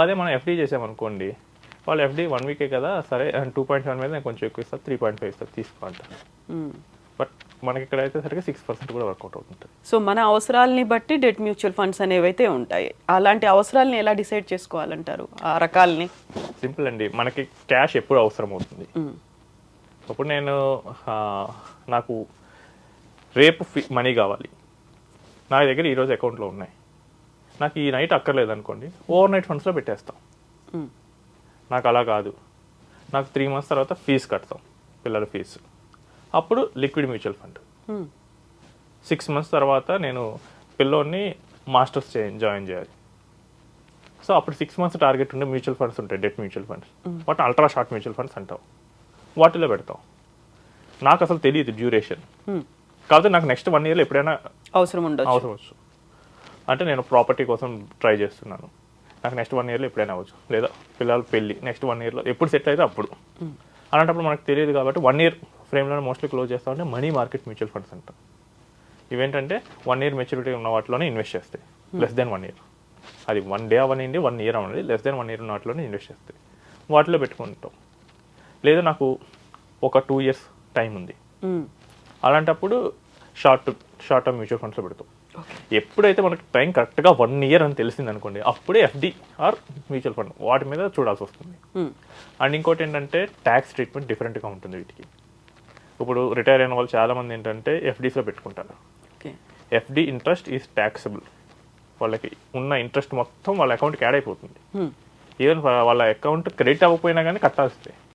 అదే మనం ఎఫ్డీ చేసామనుకోండి, వాళ్ళు ఎఫ్డీ 1 వీకే కదా, సరే 2.7 మీద నేను కొంచెం ఎక్కువ ఇస్తాను, 3.5 ఇస్తాను తీసుకుంటాను. బట్ మనకి ఇక్కడ అయితే సరిగ్గా 6% కూడా వర్కౌట్ అవుతుంది. సో మన అవసరాలని బట్టి డెట్ మ్యూచువల్ ఫండ్స్ అనేవి అయితే ఉంటాయి. అలాంటి అవసరాలని ఎలా డిసైడ్ చేసుకోవాలంటారు ఆ రకాలని? సింపుల్ అండి, మనకి క్యాష్ ఎప్పుడు అవసరం అవుతుంది. అప్పుడు నేను నాకు రేపు మనీ కావాలి, నా దగ్గర ఈరోజు అకౌంట్లో ఉన్నాయి, నాకు ఈ నైట్ అక్కర్లేదు అనుకోండి, ఓవర్ నైట్ ఫండ్స్లో పెట్టేస్తాం. నాకు అలా కాదు, నాకు 3 months తర్వాత ఫీజు కడతాం, పిల్లల ఫీజు, అప్పుడు లిక్విడ్ మ్యూచువల్ ఫండ్. 6 months తర్వాత నేను పిల్లోని మాస్టర్స్ జాయిన్ చేయాలి, సో అప్పుడు 6 months టార్గెట్ ఉండే మ్యూచువల్ ఫండ్స్ ఉంటాయి, డెట్ మ్యూచువల్ ఫండ్స్, వాటిని అల్ట్రా షార్ట్ మ్యూచువల్ ఫండ్స్ అంటాం. వాటిలో పెడతాం. నాకు అసలు తెలియదు డ్యూరేషన్, కాకపోతే నాకు నెక్స్ట్ 1 yearలో ఎప్పుడైనా అవసరం అవ్వచ్చు. అంటే నేను ప్రాపర్టీ కోసం ట్రై చేస్తున్నాను, నాకు నెక్స్ట్ 1 yearలో ఎప్పుడైనా అవ్వచ్చు, లేదా పిల్లల పెళ్ళి నెక్స్ట్ 1 yearలో ఎప్పుడు సెట్ అయితే అప్పుడు. అలాంటప్పుడు మనకు తెలియదు కాబట్టి 1 year ఫ్రేమ్లో మోస్ట్లీ క్లోజ్ చేస్తామంటే మనీ మార్కెట్ మ్యూచువల్ ఫండ్స్ అంటాం. ఇవేంటంటే 1 year మెచ్యూరిటీ ఉన్న వాటిలోనే ఇన్వెస్ట్ చేస్తాయి, లెస్ దెన్ 1 year. అది 1 day అవనండి, 1 year అవ్వండి, లెస్ దెన్ 1 year ఉన్న వాటిలోనే ఇన్వెస్ట్ చేస్తాయి. వాటిలో పెట్టుకుంటాం. లేదా నాకు ఒక 2 years టైం ఉంది, అలాంటప్పుడు షార్ట్ టర్మ్ మ్యూచువల్ ఫండ్స్లో పెడతాం. ఎప్పుడైతే మనకి టైం కరెక్ట్గా 1 year అని తెలిసింది అనుకోండి, అప్పుడే ఎఫ్డి ఆర్ మ్యూచువల్ ఫండ్ వాటి మీద చూడాల్సి వస్తుంది. అండ్ ఇంకోటి ఏంటంటే ట్యాక్స్ ట్రీట్మెంట్ డిఫరెంట్గా ఉంటుంది వీటికి. ఇప్పుడు రిటైర్ అయిన వాళ్ళు చాలామంది ఏంటంటే ఎఫ్డీస్లో పెట్టుకుంటారు. ఎఫ్డి ఇంట్రెస్ట్ ఈజ్ ట్యాక్సబుల్, వాళ్ళకి ఉన్న ఇంట్రెస్ట్ మొత్తం వాళ్ళ అకౌంట్కి యాడ్ అయిపోతుంది. ఈవెన్ వాళ్ళ అకౌంట్ క్రెడిట్ అవ్వకపోయినా కానీ కట్టాల్సిందే.